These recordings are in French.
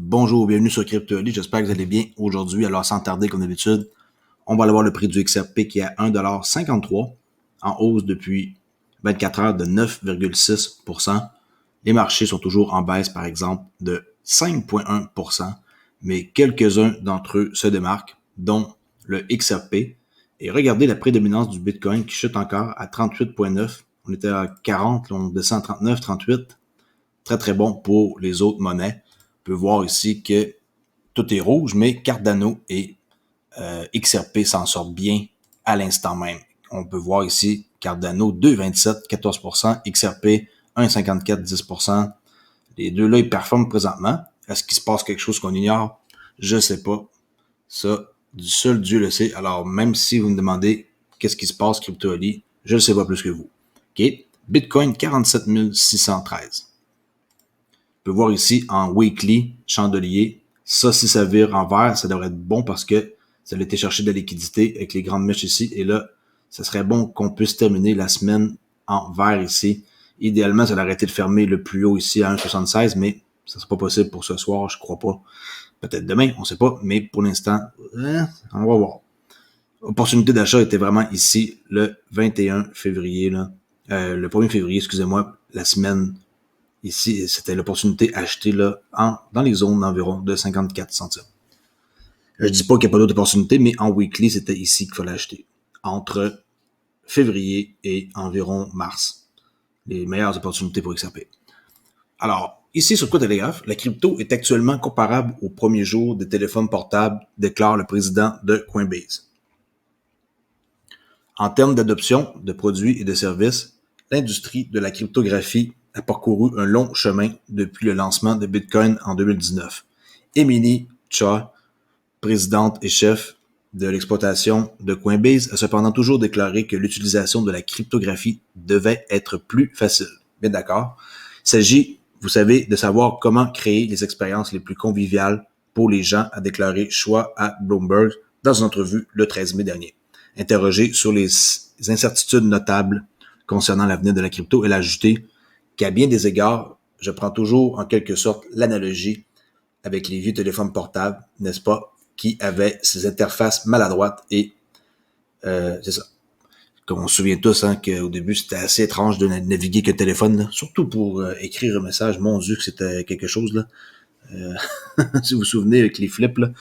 Bonjour, bienvenue sur CryptoLi. J'espère que vous allez bien aujourd'hui. Alors, sans tarder, comme d'habitude, on va aller voir le prix du XRP qui est à 1,53$ en hausse depuis 24 heures de 9,6%. Les marchés sont toujours en baisse, par exemple, de 5,1%, mais quelques-uns d'entre eux se démarquent, dont le XRP. Et regardez la prédominance du Bitcoin qui chute encore à 38,9. On était à 40, on descend à 39, 38. Très, très bon pour les autres monnaies. On peut voir ici que tout est rouge, mais Cardano et XRP s'en sortent bien à l'instant même. On peut voir ici Cardano 2,27, 14%, XRP 1,54, 10%. Les deux-là, ils performent présentement. Est-ce qu'il se passe quelque chose qu'on ignore? Je sais pas. Ça, seul Dieu le sait. Alors, même si vous me demandez qu'est-ce qui se passe, CryptoLi, je ne sais pas plus que vous. OK? Bitcoin, 47 613. On peut voir ici en weekly, chandelier. Ça, si ça vire en vert, ça devrait être bon parce que ça a été chercher de la liquidité avec les grandes mèches ici. Et là, ça serait bon qu'on puisse terminer la semaine en vert ici. Idéalement, ça aurait été de fermer le plus haut ici à 1,76, mais ça ne sera pas possible pour ce soir, je crois pas. Peut-être demain, on ne sait pas, mais pour l'instant, on va voir. Opportunité d'achat était vraiment ici le 21 février, là. Le 1er février, excusez-moi, la semaine. Ici, c'était l'opportunité achetée là, dans les zones d'environ de 54 centimes. Je dis pas qu'il n'y a pas d'autres opportunités, mais en weekly, c'était ici qu'il fallait acheter. Entre février et environ mars. Les meilleures opportunités pour XRP. Alors, ici sur Cointelegraph, la crypto est actuellement comparable au premier jour des téléphones portables, déclare le président de Coinbase. En termes d'adoption de produits et de services, l'industrie de la cryptographie a parcouru un long chemin depuis le lancement de Bitcoin en 2019. Emily Cha, présidente et chef de l'exploitation de Coinbase, a cependant toujours déclaré que l'utilisation de la cryptographie devait être plus facile. Bien d'accord. Il s'agit, vous savez, de savoir comment créer les expériences les plus conviviales pour les gens, a déclaré Choi à Bloomberg dans une entrevue le 13 mai dernier. Interrogée sur les incertitudes notables concernant l'avenir de la crypto, elle a ajouté qu'à bien des égards, je prends toujours en quelque sorte l'analogie avec les vieux téléphones portables, n'est-ce pas, qui avaient ces interfaces maladroites et c'est ça. Comme on se souvient tous qu'au début, c'était assez étrange de naviguer qu'un téléphone, là, surtout pour écrire un message. Mon Dieu, que c'était quelque chose, là. Si vous vous souvenez avec les flips, là,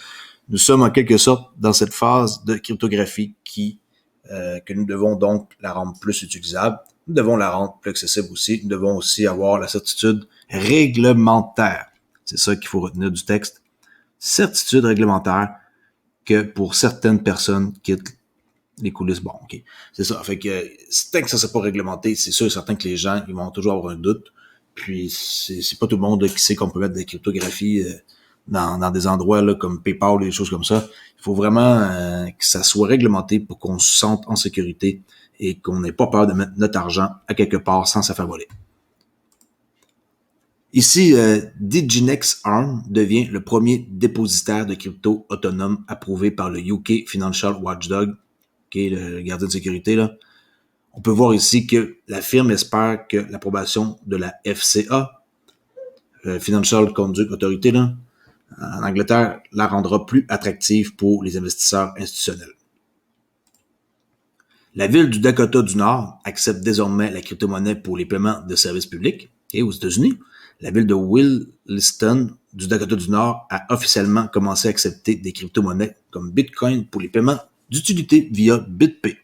nous sommes en quelque sorte dans cette phase de cryptographie que nous devons donc la rendre plus utilisable. Nous devons la rendre plus accessible aussi. Nous devons aussi avoir la certitude réglementaire. C'est ça qu'il faut retenir du texte. Certitude réglementaire que pour certaines personnes quittent les coulisses. Bon, OK. C'est ça. Fait que tant que ça ne soit pas réglementé, c'est sûr et certain que les gens ils vont toujours avoir un doute. Puis c'est pas tout le monde qui sait qu'on peut mettre des cryptographies dans des endroits là, comme PayPal et des choses comme ça. Il faut vraiment que ça soit réglementé pour qu'on se sente en sécurité et qu'on n'ait pas peur de mettre notre argent à quelque part sans se faire voler. Ici, Diginex Arm devient le premier dépositaire de crypto autonome approuvé par le UK Financial Watchdog, qui est le gardien de sécurité, là. On peut voir ici que la firme espère que l'approbation de la FCA, Financial Conduct Authority, là, en Angleterre, la rendra plus attractive pour les investisseurs institutionnels. La ville du Dakota du Nord accepte désormais la crypto-monnaie pour les paiements de services publics. Et aux États-Unis, la ville de Williston du Dakota du Nord a officiellement commencé à accepter des crypto-monnaies comme Bitcoin pour les paiements d'utilité via BitPay.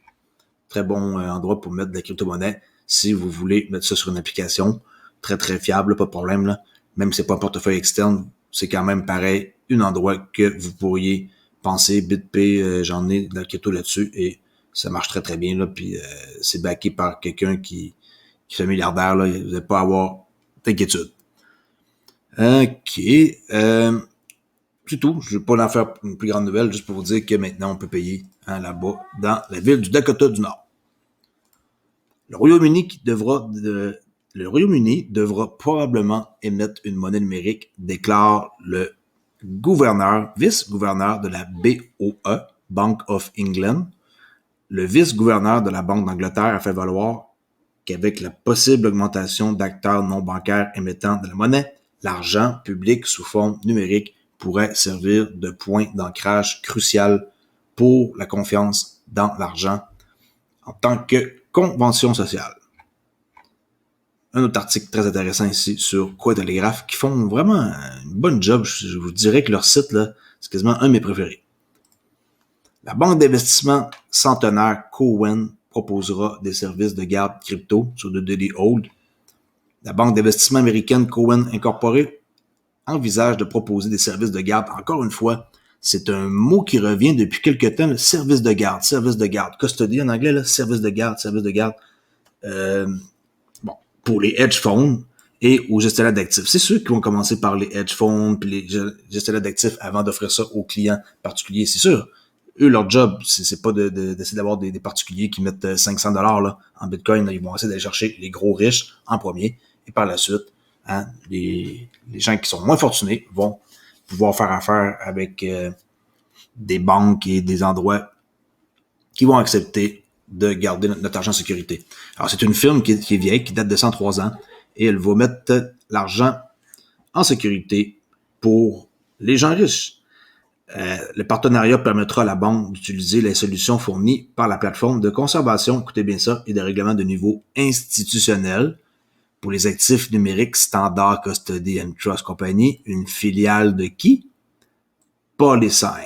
Très bon endroit pour mettre de la crypto-monnaie si vous voulez mettre ça sur une application. Très, très fiable, pas de problème, là. Même si c'est pas un portefeuille externe, c'est quand même pareil, un endroit que vous pourriez penser BitPay, j'en ai de la crypto là-dessus et ça marche très, très bien, là. Puis c'est backé par quelqu'un qui fait milliardaire, là. Vous n'allez pas avoir d'inquiétude. OK. C'est tout. Je ne vais pas en faire une plus grande nouvelle, juste pour vous dire que maintenant, on peut payer là-bas, dans la ville du Dakota du Nord. Le Royaume-Uni devra probablement émettre une monnaie numérique, déclare le vice-gouverneur de la BOE, Bank of England. Le vice-gouverneur de la Banque d'Angleterre a fait valoir qu'avec la possible augmentation d'acteurs non bancaires émettant de la monnaie, l'argent public sous forme numérique pourrait servir de point d'ancrage crucial pour la confiance dans l'argent en tant que convention sociale. Un autre article très intéressant ici sur Cointelegraph qui font vraiment une bonne job. Je vous dirais que leur site, là, c'est quasiment un de mes préférés. La banque d'investissement centenaire Cowen proposera des services de garde crypto sur de Daily Hold. La banque d'investissement américaine Cowen Incorporée envisage de proposer des services de garde. Encore une fois, c'est un mot qui revient depuis quelques temps, le service de garde, custody en anglais, là, service de garde. Pour les hedge funds et aux gestionnaires d'actifs. C'est ceux qui vont commencer par les hedge funds puis les gestionnaires d'actifs avant d'offrir ça aux clients particuliers, c'est sûr. Eux, leur job, c'est pas d'essayer d'avoir des particuliers qui mettent 500$ là, en Bitcoin. Là, ils vont essayer d'aller chercher les gros riches en premier. Et par la suite, les gens qui sont moins fortunés vont pouvoir faire affaire avec des banques et des endroits qui vont accepter de garder notre argent en sécurité. Alors, c'est une firme qui est vieille, qui date de 103 ans, et elle va mettre l'argent en sécurité pour les gens riches. Le partenariat permettra à la banque d'utiliser les solutions fournies par la plateforme de conservation, écoutez bien ça, et de règlement de niveau institutionnel pour les actifs numériques Standard Custody and Trust Company, une filiale de qui? Polysign.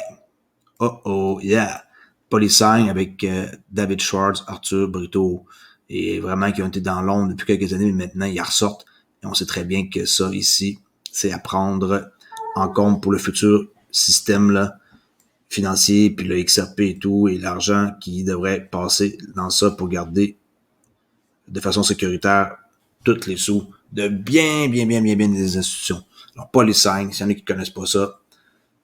Oh, yeah. Polysign avec David Schwartz, Arthur Brito, et vraiment qui ont été dans l'ombre depuis quelques années, mais maintenant ils ressortent. Et on sait très bien que ça ici, c'est à prendre en compte pour le futur système là, financier, puis le XRP et tout, et l'argent qui devrait passer dans ça pour garder de façon sécuritaire tous les sous de bien des institutions. Alors, Polysign, s'il y en a qui connaissent pas ça,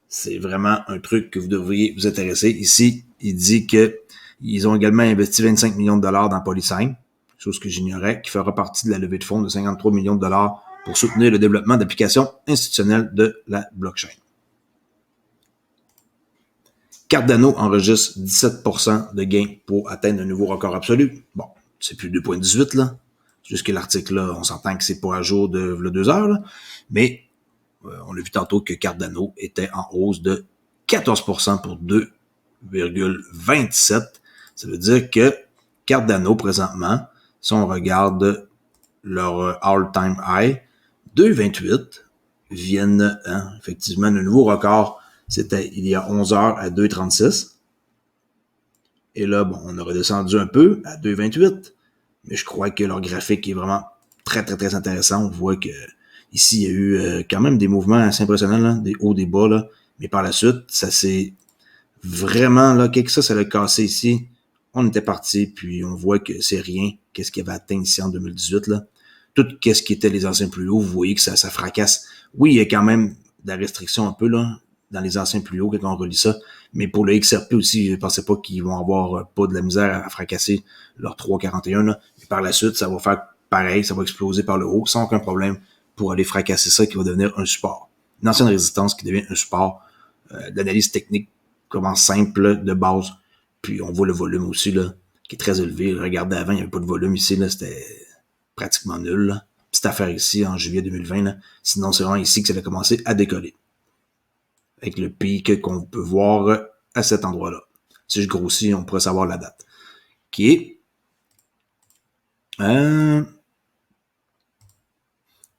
c'est vraiment un truc que vous devriez vous intéresser. Ici, il dit que ils ont également investi 25 millions de dollars dans Polysign, chose que j'ignorais, qui fera partie de la levée de fonds de 53 millions de dollars pour soutenir le développement d'applications institutionnelles de la blockchain. Cardano enregistre 17% de gains pour atteindre un nouveau record absolu. Bon, c'est plus 2.18 là. Juste que l'article là, on s'entend que c'est pas à jour de 2 heures, là. Mais on l'a vu tantôt que Cardano était en hausse de 14% pour 2,27. Ça veut dire que Cardano, présentement, si on regarde leur all-time high, 2,28 viennent effectivement d'un nouveau record. C'était il y a 11 heures à 2,36. Et là, bon, on a redescendu un peu à 2,28. Mais je crois que leur graphique est vraiment très intéressant. On voit que ici, il y a eu quand même des mouvements assez impressionnants, là, des hauts, des bas, là. Mais par la suite, ça s'est vraiment, là, quelque chose, ça l'a cassé ici. On était parti, puis on voit que c'est rien. Qu'est-ce qu'il avait atteint ici en 2018, là. Tout qu'est-ce qui était les anciens plus hauts, vous voyez que ça fracasse. Oui, il y a quand même de la restriction un peu, là, dans les anciens plus hauts, quand on relit ça. Mais pour le XRP aussi, je ne pensais pas qu'ils vont avoir pas de la misère à fracasser leur 3,41, là. Et par la suite, ça va faire pareil, ça va exploser par le haut, sans aucun problème, pour aller fracasser ça, qui va devenir un support. Une ancienne résistance qui devient un support d'analyse technique, comment simple, de base. Puis on voit le volume aussi, là, qui est très élevé. Regardez avant, il n'y avait pas de volume ici, là, c'était pratiquement nul, là. Petite affaire ici, en juillet 2020, là. Sinon, c'est vraiment ici que ça a commencé à décoller. Avec le pic qu'on peut voir à cet endroit-là. Si je grossis, on pourrait savoir la date. Qui est...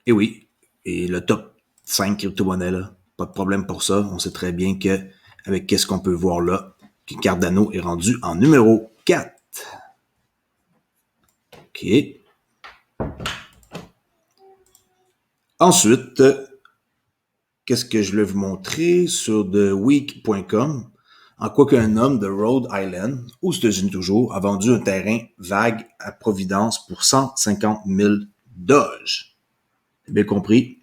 Et oui, et le top 5 crypto-monnaies, là, pas de problème pour ça. On sait très bien que avec qu'est-ce qu'on peut voir là, que Cardano est rendu en numéro 4. OK. Ensuite, qu'est-ce que je vais vous montrer sur theweek.com? En quoi qu'un homme de Rhode Island, aux États-Unis toujours, a vendu un terrain vague à Providence pour 150 000 Doge. Vous avez bien compris.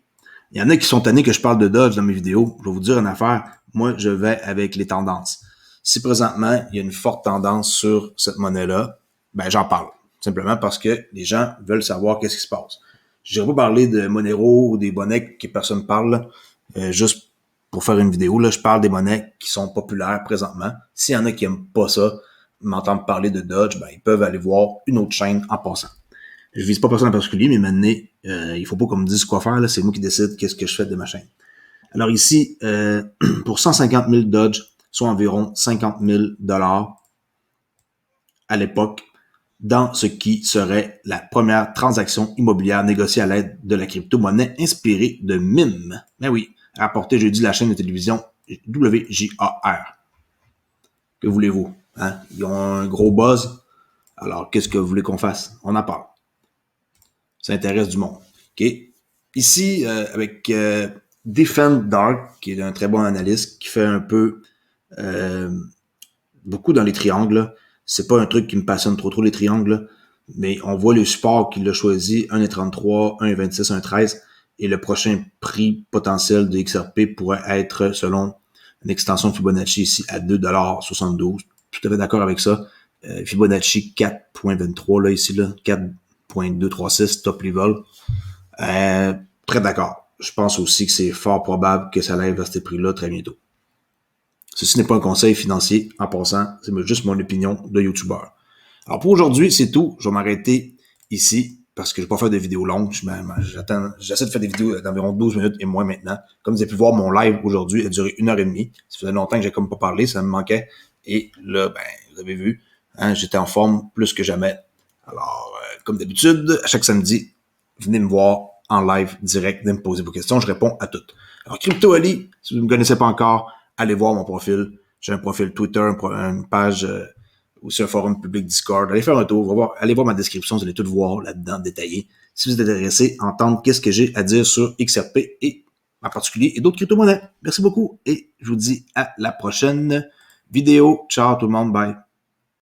Il y en a qui sont tannés que je parle de Doge dans mes vidéos. Je vais vous dire une affaire. Moi, je vais avec les tendances. Si présentement, il y a une forte tendance sur cette monnaie-là, ben j'en parle. Simplement parce que les gens veulent savoir qu'est-ce qui se passe. Je n'irai pas parler de Monero ou des monnaies que personne parle, juste pour faire une vidéo. Là, je parle des monnaies qui sont populaires présentement. S'il y en a qui n'aiment pas ça, m'entendre parler de Doge, ben ils peuvent aller voir une autre chaîne en passant. Je vise pas personne en particulier, mais maintenant, il faut pas qu'on me dise quoi faire, là, c'est moi qui décide qu'est-ce que je fais de ma chaîne. Alors ici, pour 150 000 Dodge, soit environ 50 000 $ à l'époque, dans ce qui serait la première transaction immobilière négociée à l'aide de la crypto-monnaie inspirée de MIM. Mais oui, rapporté jeudi la chaîne de télévision WJAR. Que voulez-vous? Hein? Ils ont un gros buzz. Alors, qu'est-ce que vous voulez qu'on fasse? On en parle. Ça intéresse du monde. OK? Ici, avec Defend Dark, qui est un très bon analyste, qui fait un peu beaucoup dans les triangles. C'est pas un truc qui me passionne trop les triangles, mais on voit le support qu'il a choisi, 1,33, 1,26, 1,13, et le prochain prix potentiel de XRP pourrait être, selon une extension Fibonacci ici, à 2,72 $. Tout à fait d'accord avec ça. Fibonacci 4,23 là, ici, là, 4,236, top level. Très d'accord. Je pense aussi que c'est fort probable que ça lève à ce prix-là très bientôt. Ceci n'est pas un conseil financier, en passant, c'est juste mon opinion de YouTuber. Alors pour aujourd'hui, c'est tout. Je vais m'arrêter ici parce que je ne vais pas faire de vidéos longues. J'essaie de faire des vidéos d'environ 12 minutes et moins maintenant. Comme vous avez pu voir, mon live aujourd'hui a duré 1h30. Ça faisait longtemps que j'ai comme pas parlé, ça me manquait. Et là, vous avez vu, hein, j'étais en forme plus que jamais. Alors, comme d'habitude, à chaque samedi, venez me voir en live direct, venez me poser vos questions, je réponds à toutes. Alors, Crypto Ali, si vous ne me connaissez pas encore, allez voir mon profil. J'ai un profil Twitter, une page, aussi un forum public Discord. Allez faire un tour, allez voir ma description, vous allez tout voir là-dedans, détaillé. Si vous êtes intéressé à entendre qu'est-ce que j'ai à dire sur XRP et en particulier et d'autres crypto-monnaies. Merci beaucoup et je vous dis à la prochaine vidéo. Ciao tout le monde, bye.